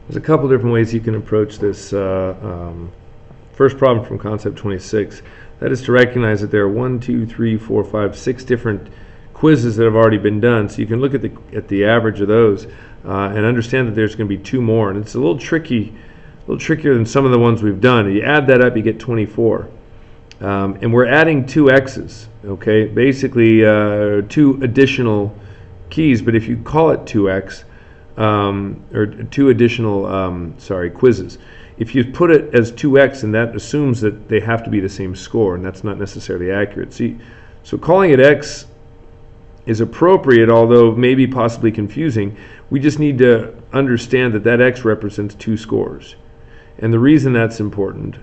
There's a couple different ways you can approach this. First problem from concept 26, that is to recognize that there are 1, 2, 3, 4, 5, 6 different quizzes that have already been done. So you can look at the average of those and understand that there's going to be 2 more, and it's a little trickier than some of the ones we've done. You add that up, you get 24, and we're adding 2 x's. Okay, basically 2 additional keys, but if you call it 2x or 2 additional quizzes. If you put it as 2x, and that assumes that they have to be the same score, and that's not necessarily accurate. So calling it x is appropriate, although maybe possibly confusing. We just need to understand that that x represents 2 scores. And the reason that's important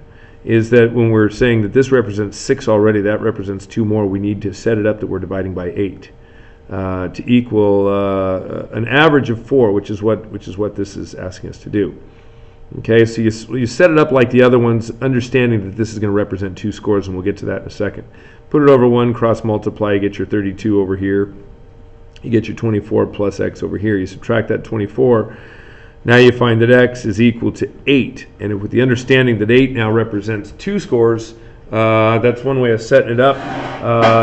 is that when we're saying that this represents 6 already, that represents 2 more, we need to set it up that we're dividing by 8 to equal an average of 4, which is what this is asking us to do. Okay, so you set it up like the other ones, understanding that this is going to represent 2 scores, and we'll get to that in a second. Put it over 1, cross multiply, you get your 32 over here. You get your 24 plus x over here. You subtract that 24. Now you find that x is equal to 8. And with the understanding that 8 now represents 2 scores, that's one way of setting it up.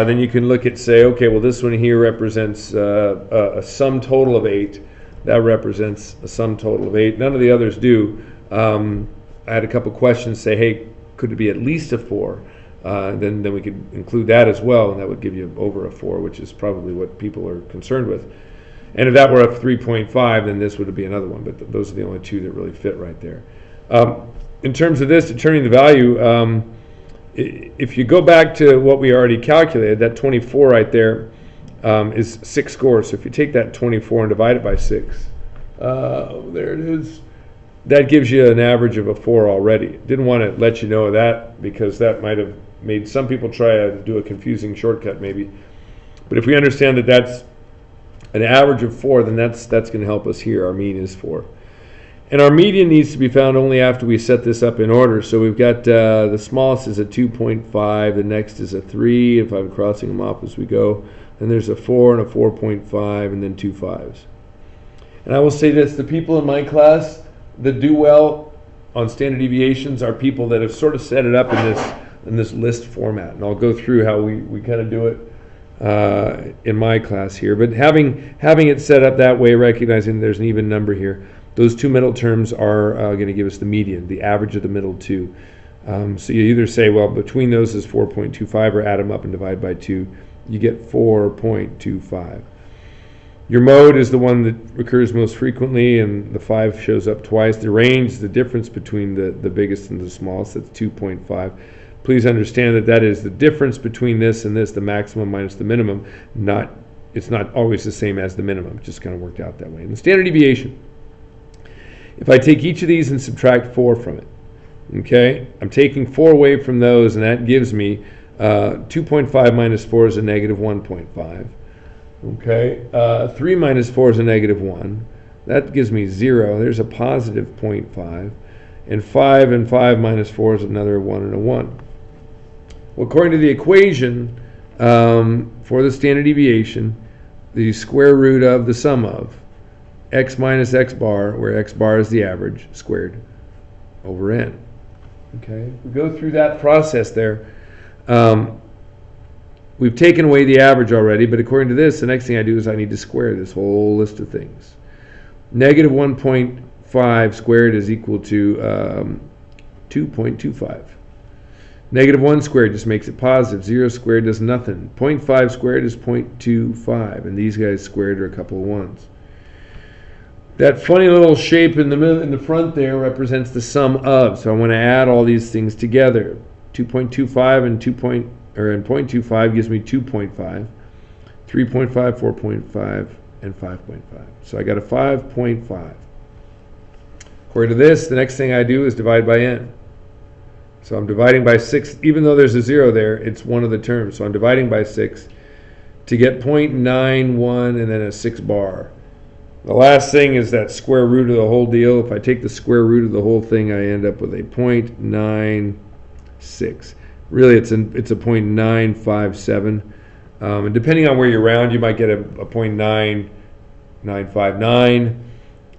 Then you can look at, say, okay, well, this one here represents a sum total of 8. That represents a sum total of 8. None of the others do. I had a couple questions say, hey, could it be at least a 4? Then we could include that as well, and that would give you over a 4, which is probably what people are concerned with. And if that were a 3.5, then this would be another one, but those are the only 2 that really fit right there. In terms of this, determining the value, if you go back to what we already calculated, that 24 right there is 6 scores. So if you take that 24 and divide it by 6, there it is. That gives you an average of a 4 already. Didn't want to let you know that because that might have made some people try to do a confusing shortcut maybe. But if we understand that that's an average of 4, then that's going to help us here. Our mean is 4. And our median needs to be found only after we set this up in order. So we've got the smallest is a 2.5, the next is a 3, if I'm crossing them off as we go. Then there's a 4 and a 4.5, and then 2 5s. And I will say this, the people in my class that do well on standard deviations are people that have sort of set it up in this list format. And I'll go through how we kind of do it in my class here. But having it set up that way, recognizing there's an even number here, those 2 middle terms are going to give us the median, the average of the middle 2. So you either say, well, between those is 4.25, or add them up and divide by 2. You get 4.25. Your mode is the one that recurs most frequently, and the 5 shows up twice. The range is the difference between the biggest and the smallest. That's 2.5. Please understand that is the difference between this and this, the maximum minus the minimum. It's not always the same as the minimum. It just kind of worked out that way. And the standard deviation, if I take each of these and subtract 4 from it, okay, I'm taking 4 away from those, and that gives me 2.5 minus 4 is a negative 1.5. Okay, 3 minus 4 is a negative 1. That gives me 0. There's a positive 0.5. And 5 and 5 minus 4 is another 1 and a 1. Well, according to the equation for the standard deviation, the square root of the sum of x minus x bar, where x bar is the average, squared over n. Okay, we go through that process there. We've taken away the average already, but according to this, the next thing I do is I need to square this whole list of things. Negative 1.5 squared is equal to 2.25. Negative 1 squared just makes it positive. 0 squared does nothing. 0.5 squared is 0.25, and these guys squared are a couple of 1s. That funny little shape in the front there represents the sum of. So I want to add all these things together. 2.25 and 0.25 gives me 2.5, 3.5, 4.5, and 5.5. So I got a 5.5. According to this, the next thing I do is divide by n. So I'm dividing by 6. Even though there's a 0 there, it's one of the terms. So I'm dividing by 6 to get 0.91 and then a 6 bar. The last thing is that square root of the whole deal. If I take the square root of the whole thing, I end up with a 0.96. Really, it's a 0.957. And depending on where you round, you might get a 0.9959.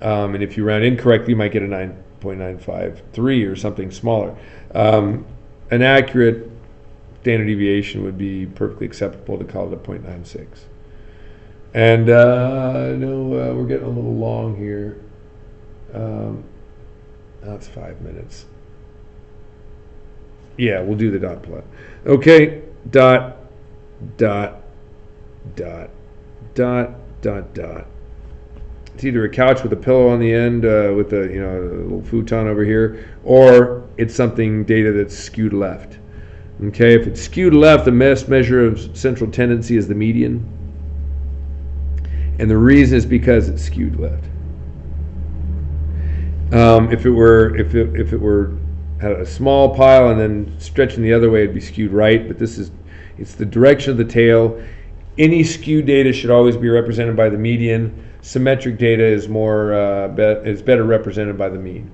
And if you round incorrectly, you might get a 9.953 or something smaller. An accurate standard deviation would be perfectly acceptable to call it a 0.96. And no, we're getting a little long here. That's 5 minutes. Yeah, we'll do the dot plot. Okay, dot, dot, dot, dot, dot, dot. It's either a couch with a pillow on the end, with a a little futon over here, or it's something data that's skewed left. Okay, if it's skewed left, the best measure of central tendency is the median, and the reason is because it's skewed left. If it were had a small pile and then stretching the other way, it'd be skewed right. But it's the direction of the tail. Any skewed data should always be represented by the median. Symmetric data is better represented by the mean.